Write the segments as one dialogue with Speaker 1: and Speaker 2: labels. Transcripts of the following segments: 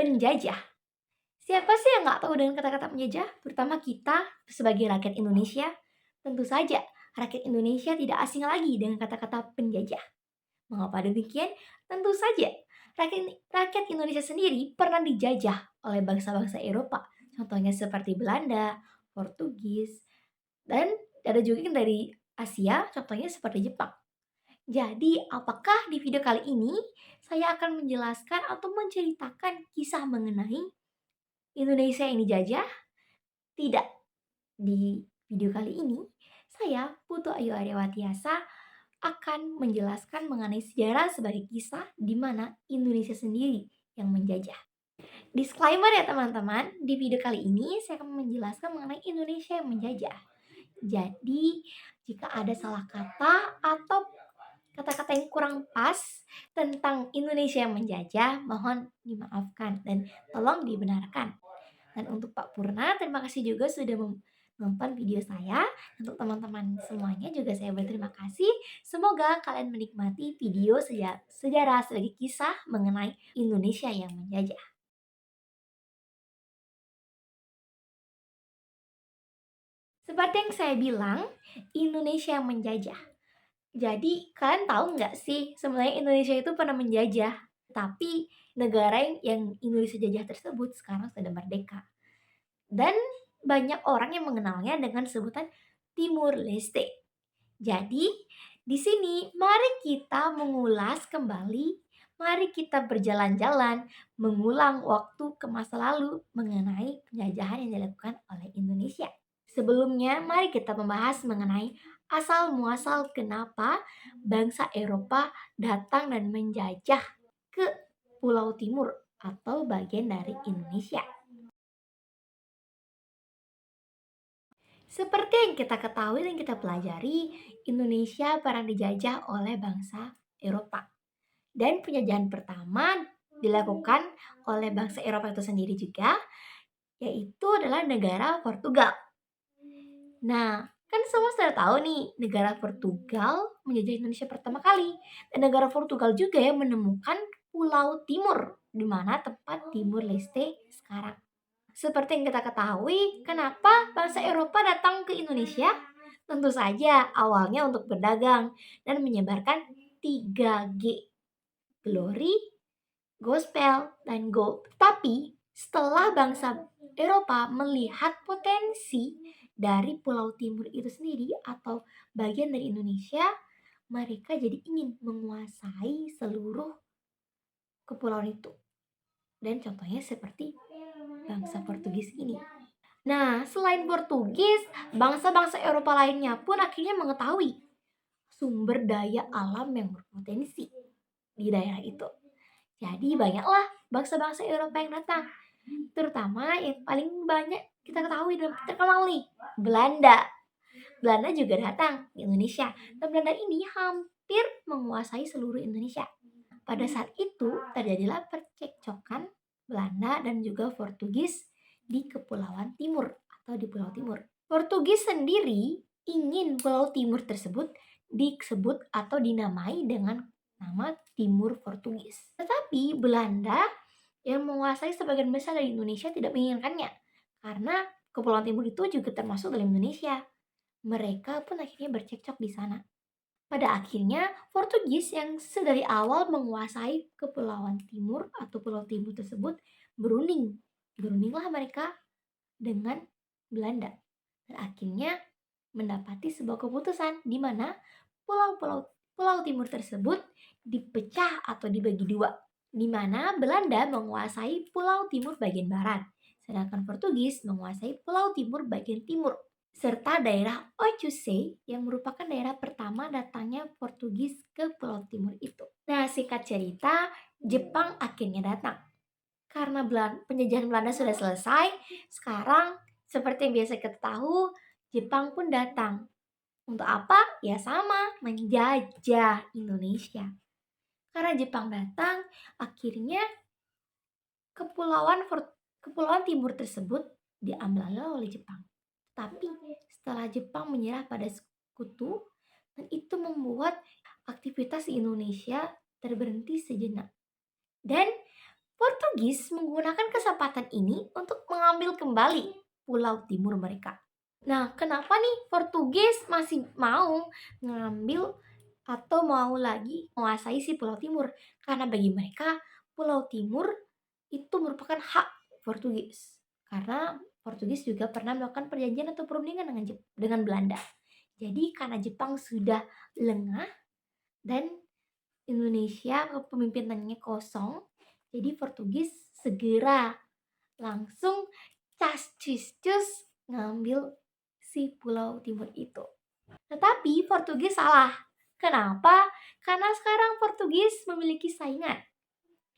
Speaker 1: penjajah. Siapa sih yang nggak tahu dengan kata-kata penjajah? Terutama kita sebagai rakyat Indonesia. Tentu saja, rakyat Indonesia tidak asing lagi dengan kata-kata penjajah. Mengapa demikian? Tentu saja, rakyat Indonesia sendiri pernah dijajah oleh bangsa-bangsa Eropa. Contohnya seperti Belanda, Portugis, dan ada juga yang dari Asia, contohnya seperti Jepang. Jadi, apakah di video kali ini saya akan menjelaskan atau menceritakan kisah mengenai Indonesia yang dijajah? Tidak. Di video kali ini, saya Putu Ayu Aryawatiasa akan menjelaskan mengenai sejarah sebagai kisah di mana Indonesia sendiri yang menjajah. Disclaimer ya teman-teman, di video kali ini saya akan menjelaskan mengenai Indonesia yang menjajah. Jadi, jika ada salah kata atau kata-kata yang kurang pas tentang Indonesia yang menjajah, mohon dimaafkan dan tolong dibenarkan. Dan untuk Pak Purna, terima kasih juga sudah nonton video saya. Untuk teman-teman semuanya juga saya berterima kasih. Semoga kalian menikmati video sejarah sebagai kisah mengenai Indonesia yang menjajah. Seperti yang saya bilang, Indonesia yang menjajah. Jadi kalian tahu nggak sih sebenarnya Indonesia itu pernah menjajah, tapi negara yang Indonesia jajah tersebut sekarang sudah merdeka. Dan banyak orang yang mengenalnya dengan sebutan Timur Leste. Jadi, di sini mari kita mengulas kembali, mari kita berjalan-jalan, mengulang waktu ke masa lalu mengenai penjajahan yang dilakukan oleh Indonesia. Sebelumnya, mari kita membahas mengenai asal muasal kenapa bangsa Eropa datang dan menjajah ke Pulau Timur atau bagian dari Indonesia. Seperti yang kita ketahui dan kita pelajari, Indonesia pernah dijajah oleh bangsa Eropa. Dan penjajahan pertama dilakukan oleh bangsa Eropa itu sendiri juga, yaitu adalah negara Portugal. Nah, kan semua sudah tahu nih, negara Portugal menjajah Indonesia pertama kali. Dan negara Portugal juga yang menemukan Pulau Timur, di mana tempat Timur Leste sekarang. Seperti yang kita ketahui, kenapa bangsa Eropa datang ke Indonesia? Tentu saja awalnya untuk berdagang dan menyebarkan 3G. Glory, Gospel, dan Gold. Tapi setelah bangsa Eropa melihat potensi dari Pulau Timur itu sendiri atau bagian dari Indonesia, mereka jadi ingin menguasai seluruh kepulauan itu. Dan contohnya seperti bangsa Portugis ini. Nah, selain Portugis, bangsa-bangsa Eropa lainnya pun akhirnya mengetahui sumber daya alam yang berpotensi di daerah itu. Jadi banyaklah bangsa-bangsa Eropa yang datang. Terutama yang paling banyak kita ketahui dan terkenal nih, Belanda. Belanda juga datang ke Indonesia. Dan Belanda ini hampir menguasai seluruh Indonesia. Pada saat itu terjadilah percekcokan Belanda dan juga Portugis di Kepulauan Timur atau di Pulau Timur. Portugis sendiri ingin Pulau Timur tersebut disebut atau dinamai dengan nama Timur Portugis. Tetapi Belanda yang menguasai sebagian besar dari Indonesia tidak menginginkannya karena Kepulauan Timur itu juga termasuk dalam Indonesia. Mereka pun akhirnya bercekcok di sana. Pada akhirnya, Portugis yang sedari awal menguasai Kepulauan Timur atau Pulau Timur tersebut berunding. Berundinglah mereka dengan Belanda. Dan akhirnya mendapati sebuah keputusan di mana Pulau Timur tersebut dipecah atau dibagi dua. Di mana Belanda menguasai Pulau Timur bagian barat, sedangkan Portugis menguasai Pulau Timur bagian timur serta daerah Oiapoque yang merupakan daerah pertama datangnya Portugis ke Pulau Timur itu. Nah, singkat cerita, Jepang akhirnya datang. Karena penjajahan Belanda sudah selesai, sekarang seperti yang biasa kita tahu, Jepang pun datang. Untuk apa? Ya sama, menjajah Indonesia. Karena Jepang datang, akhirnya kepulauan Timur tersebut diambil alih oleh Jepang. Tapi setelah Jepang menyerah pada sekutu, dan itu membuat aktivitas di Indonesia terberhenti sejenak. Dan Portugis menggunakan kesempatan ini untuk mengambil kembali pulau timur mereka. Nah, kenapa nih Portugis masih mau ngambil atau mau lagi menguasai si Pulau Timur? Karena bagi mereka Pulau Timur itu merupakan hak Portugis. Karena Portugis juga pernah melakukan perjanjian atau perundingan dengan Belanda. Jadi karena Jepang sudah lengah dan Indonesia kepemimpinannya kosong, jadi Portugis segera langsung cas cus cus ngambil si Pulau Timur itu. Tetapi Portugis salah. Kenapa? Karena sekarang Portugis memiliki saingan.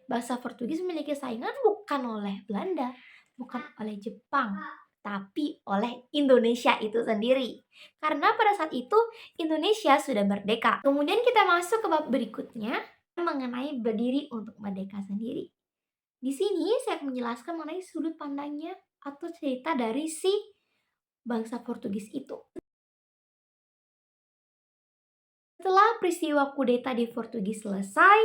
Speaker 1: Bahasa Portugis memiliki saingan bukan oleh Belanda, bukan oleh Jepang, tapi oleh Indonesia itu sendiri. Karena pada saat itu Indonesia sudah merdeka. Kemudian kita masuk ke bab berikutnya mengenai berdiri untuk merdeka sendiri. Di sini saya akan menjelaskan mengenai sudut pandangnya atau cerita dari si bangsa Portugis itu. Setelah peristiwa kudeta di Portugis selesai,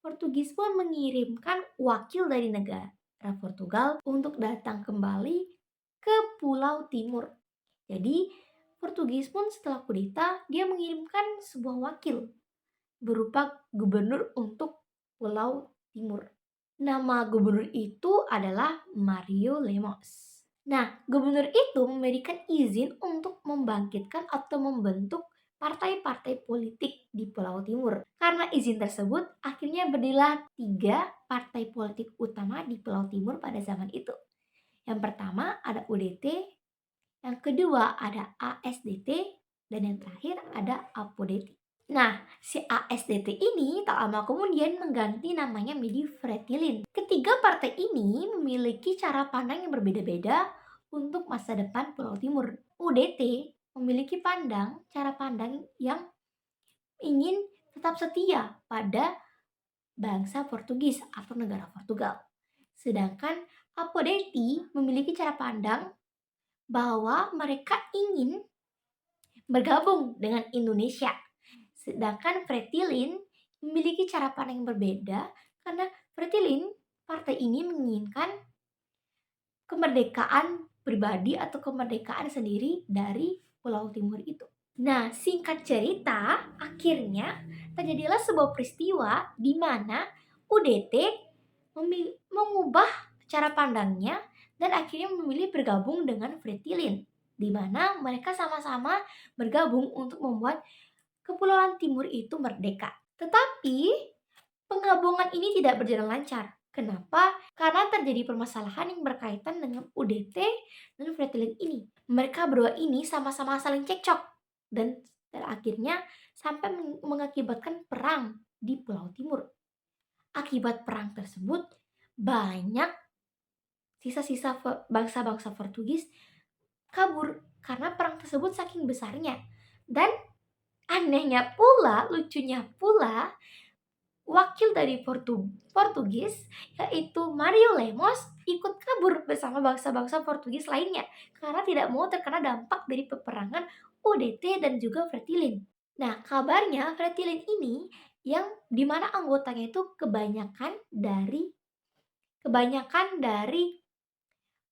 Speaker 1: Portugis pun mengirimkan wakil dari negara Portugal untuk datang kembali ke Pulau Timur. Jadi, Portugis pun setelah kudeta, dia mengirimkan sebuah wakil berupa gubernur untuk Pulau Timur. Nama gubernur itu adalah Mario Lemos. Nah, gubernur itu memberikan izin untuk membangkitkan atau membentuk partai-partai politik di Pulau Timur. Karena izin tersebut, akhirnya berdirilah 3 partai politik utama di Pulau Timur pada zaman itu. Yang pertama ada UDT, yang kedua ada ASDT, dan yang terakhir ada APODT. Nah, si ASDT ini tak lama kemudian mengganti namanya menjadi Fretilin. Ketiga partai ini memiliki cara pandang yang berbeda-beda untuk masa depan Pulau Timur. UDT memiliki cara pandang yang ingin tetap setia pada bangsa Portugis atau negara Portugal. Sedangkan Apodeti memiliki cara pandang bahwa mereka ingin bergabung dengan Indonesia. Sedangkan Fretilin memiliki cara pandang yang berbeda karena Fretilin, partai ini menginginkan kemerdekaan pribadi atau kemerdekaan sendiri dari Pulau Timur itu. Nah, singkat cerita, akhirnya terjadilah sebuah peristiwa di mana UDT mengubah cara pandangnya dan akhirnya memilih bergabung dengan Fretilin, di mana mereka sama-sama bergabung untuk membuat Kepulauan Timur itu merdeka. Tetapi penggabungan ini tidak berjalan lancar. Kenapa? Karena terjadi permasalahan yang berkaitan dengan UDT dan Fretilin ini. Mereka berdua ini sama-sama saling cekcok dan akhirnya sampai mengakibatkan perang di Pulau Timur. Akibat perang tersebut, banyak sisa-sisa bangsa-bangsa Portugis kabur karena perang tersebut saking besarnya. Dan anehnya pula, lucunya pula, wakil dari Portugis yaitu Mario Lemos ikut kabur bersama bangsa-bangsa Portugis lainnya karena tidak mau terkena dampak dari peperangan UDT dan juga Fretilin. Nah, kabarnya Fretilin ini yang dimana anggotanya itu kebanyakan dari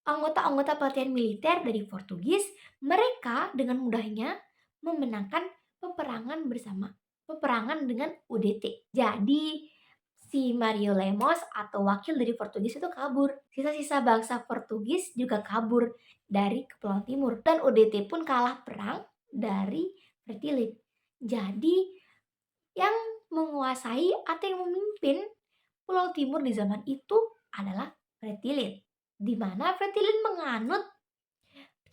Speaker 1: anggota-anggota pelatihan militer dari Portugis, mereka dengan mudahnya memenangkan peperangan dengan UDT. Jadi si Mario Lemos atau wakil dari Portugis itu kabur. Sisa-sisa bangsa Portugis juga kabur dari Kepulauan Timur dan UDT pun kalah perang dari Fretilin. Jadi yang menguasai atau yang memimpin Pulau Timur di zaman itu adalah Fretilin, di mana Fretilin menganut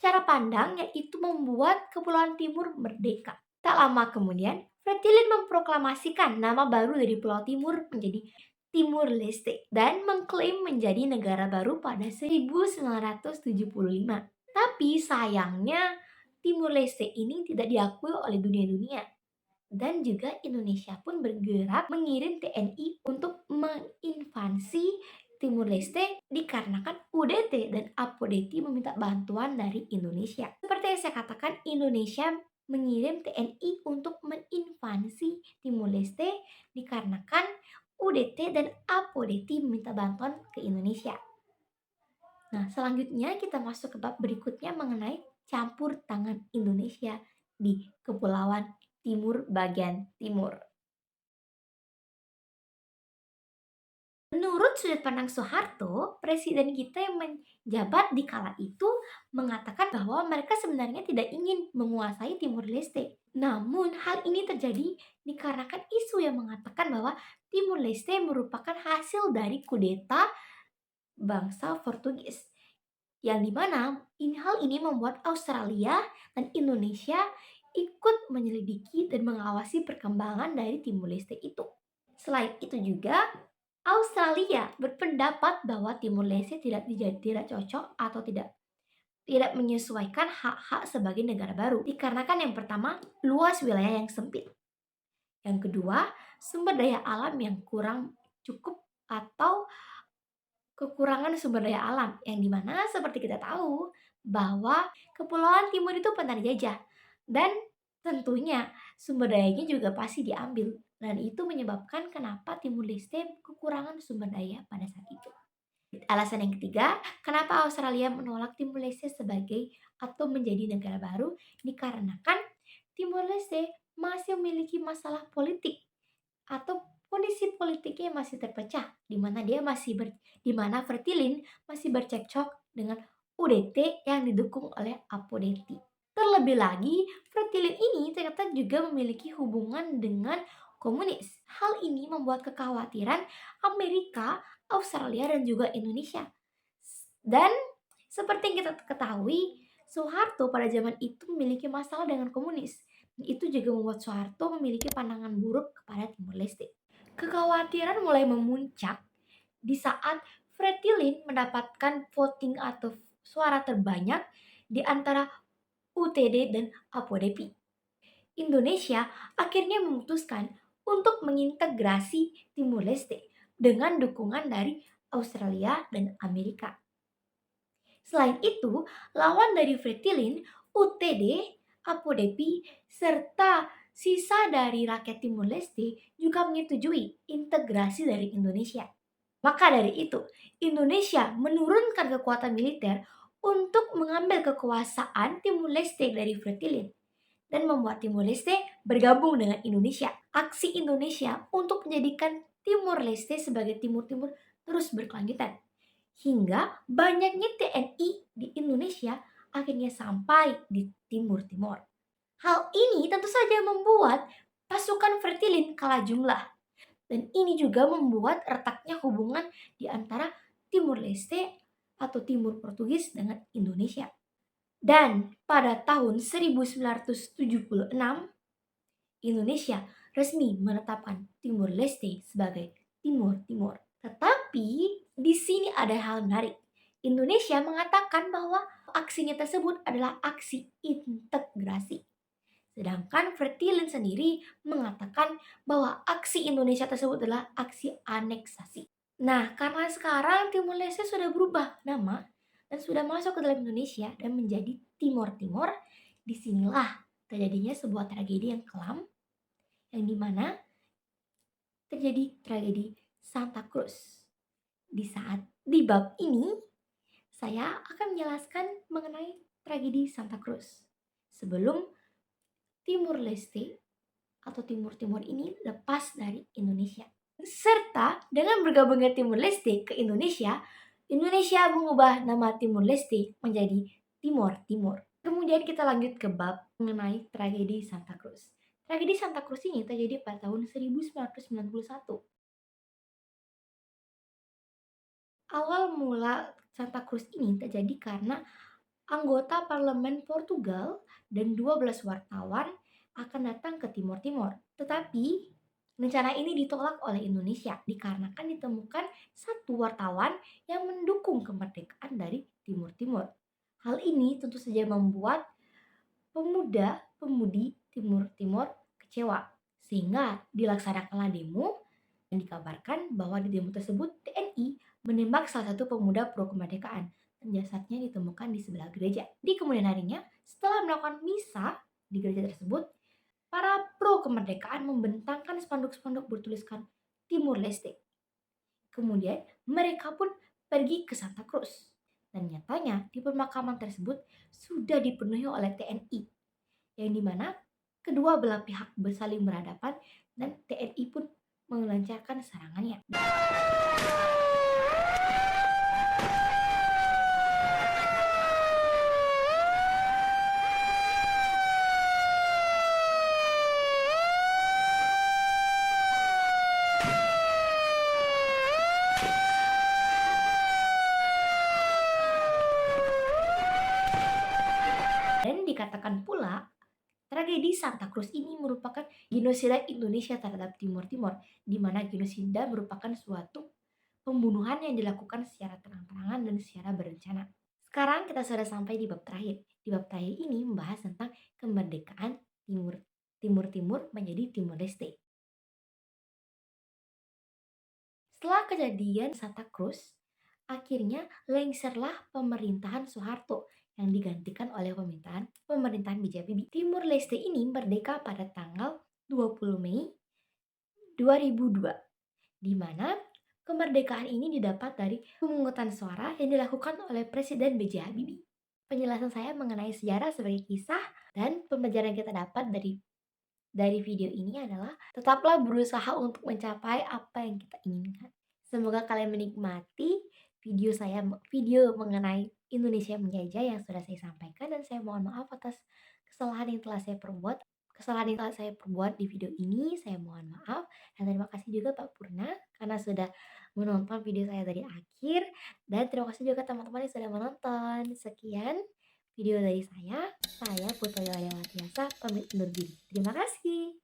Speaker 1: cara pandang yaitu membuat Kepulauan Timur merdeka. Tak lama kemudian, Fretilin memproklamasikan nama baru dari Pulau Timur menjadi Timur Leste dan mengklaim menjadi negara baru pada 1975. Tapi sayangnya Timur Leste ini tidak diakui oleh dunia-dunia. Dan juga Indonesia pun bergerak mengirim TNI untuk menginvasi Timur Leste dikarenakan UDT dan Apodeti meminta bantuan dari Indonesia. Seperti yang saya katakan, Indonesia mengirim TNI untuk menginvasi Timur Leste dikarenakan UDT dan APODT meminta bantuan ke Indonesia. Nah, selanjutnya kita masuk ke bab berikutnya mengenai campur tangan Indonesia di Kepulauan Timur bagian timur. Menurut sudut pandang Soeharto, presiden kita yang menjabat di kala itu mengatakan bahwa mereka sebenarnya tidak ingin menguasai Timur Leste. Namun, hal ini terjadi dikarenakan isu yang mengatakan bahwa Timur Leste merupakan hasil dari kudeta bangsa Portugis. Yang dimana hal ini membuat Australia dan Indonesia ikut menyelidiki dan mengawasi perkembangan dari Timur Leste itu. Selain itu juga, Australia berpendapat bahwa Timur Leste tidak cocok atau tidak menyesuaikan hak-hak sebagai negara baru. Dikarenakan yang pertama, luas wilayah yang sempit. Yang kedua, sumber daya alam yang kurang cukup atau kekurangan sumber daya alam yang dimana seperti kita tahu bahwa Kepulauan Timur itu pernah dijajah dan tentunya sumber dayanya juga pasti diambil dan itu menyebabkan kenapa Timur Leste kekurangan sumber daya pada saat itu. Alasan yang ketiga, kenapa Australia menolak Timur Leste sebagai atau menjadi negara baru dikarenakan Timor Leste masih memiliki masalah politik atau kondisi politiknya masih terpecah di mana Fertilin masih bercekcok dengan UDT yang didukung oleh Apodeti. Terlebih lagi, Fertilin ini ternyata juga memiliki hubungan dengan komunis. Hal ini membuat kekhawatiran Amerika, Australia, dan juga Indonesia. Dan seperti yang kita ketahui, Soeharto pada zaman itu memiliki masalah dengan komunis. Dan itu juga membuat Soeharto memiliki pandangan buruk kepada Timor Leste. Kekhawatiran mulai memuncak di saat Fretilin mendapatkan voting atau suara terbanyak di antara UTD dan APODP. Indonesia akhirnya memutuskan untuk mengintegrasi Timor Leste dengan dukungan dari Australia dan Amerika. Selain itu, lawan dari Fretilin, UTD, APODP, serta sisa dari rakyat Timor Leste juga menyetujui integrasi dari Indonesia. Maka dari itu, Indonesia menurunkan kekuatan militer untuk mengambil kekuasaan Timor Leste dari Fretilin dan membuat Timor Leste bergabung dengan Indonesia. Aksi Indonesia untuk menjadikan Timor Leste sebagai Timur Timur terus berkelanjutan. Hingga banyaknya TNI di Indonesia akhirnya sampai di Timur Timur. Hal ini tentu saja membuat pasukan Fretilin kalah jumlah. Dan ini juga membuat retaknya hubungan di antara Timur Leste atau Timur Portugis dengan Indonesia. Dan pada tahun 1976, Indonesia resmi menetapkan Timur Leste sebagai Timur Timur. Tetapi di sini ada hal menarik. Indonesia mengatakan bahwa aksinya tersebut adalah aksi integrasi. Sedangkan Fretilin sendiri mengatakan bahwa aksi Indonesia tersebut adalah aksi aneksasi. Nah, karena sekarang Timor Leste sudah berubah nama dan sudah masuk ke dalam Indonesia dan menjadi Timor Timur, disinilah terjadinya sebuah tragedi yang kelam yang dimana terjadi tragedi Santa Cruz. Di bab ini saya akan menjelaskan mengenai tragedi Santa Cruz sebelum Timur Leste atau Timur Timur ini lepas dari Indonesia. Serta dengan bergabungnya Timur Leste ke Indonesia, Indonesia mengubah nama Timur Leste menjadi Timor Timur. Kemudian kita lanjut ke bab mengenai tragedi Santa Cruz. Tragedi Santa Cruz ini terjadi pada tahun 1991. Awal mula Santa Cruz ini terjadi karena anggota parlemen Portugal dan 12 wartawan akan datang ke Timor Timur. Tetapi rencana ini ditolak oleh Indonesia dikarenakan ditemukan satu wartawan yang mendukung kemerdekaan dari Timur Timur. Hal ini tentu saja membuat pemuda-pemudi Timur Timur kecewa sehingga dilaksanakanlah demo dan dikabarkan bahwa di demo tersebut TNI menembak salah satu pemuda pro kemerdekaan dan jasadnya ditemukan di sebelah gereja. Di kemudian harinya, setelah melakukan misa di gereja tersebut, para pro kemerdekaan membentangkan spanduk-spanduk bertuliskan Timur Leste. Kemudian mereka pun pergi ke Santa Cruz. Dan nyatanya di pemakaman tersebut sudah dipenuhi oleh TNI, yang dimana kedua belah pihak saling berhadapan dan TNI pun melancarkan serangannya. Dan dikatakan pula, tragedi Santa Cruz ini merupakan genosida Indonesia terhadap Timur Timur, di mana genosida merupakan suatu pembunuhan yang dilakukan secara terang-terangan dan secara berencana. Sekarang kita sudah sampai di bab terakhir. Di bab terakhir ini membahas tentang kemerdekaan Timur menjadi Timur Leste. Setelah kejadian Santa Cruz, akhirnya lengserlah pemerintahan Soeharto yang digantikan oleh pemerintahan B.J. Habibie. Timur Leste ini merdeka pada tanggal 20 Mei 2002, di mana kemerdekaan ini didapat dari pemungutan suara yang dilakukan oleh Presiden B.J. Habibie. Penjelasan saya mengenai sejarah sebagai kisah dan pembelajaran yang kita dapat dari video ini adalah tetaplah berusaha untuk mencapai apa yang kita inginkan. Semoga kalian menikmati video mengenai Indonesia menjajah yang sudah saya sampaikan, dan saya mohon maaf atas kesalahan yang telah saya perbuat di video ini. Saya mohon maaf, dan terima kasih juga Pak Purna karena sudah menonton video saya dari akhir, dan terima kasih juga teman-teman yang sudah menonton. Sekian video dari saya Putri Watiasa pamit undur diri. Terima kasih.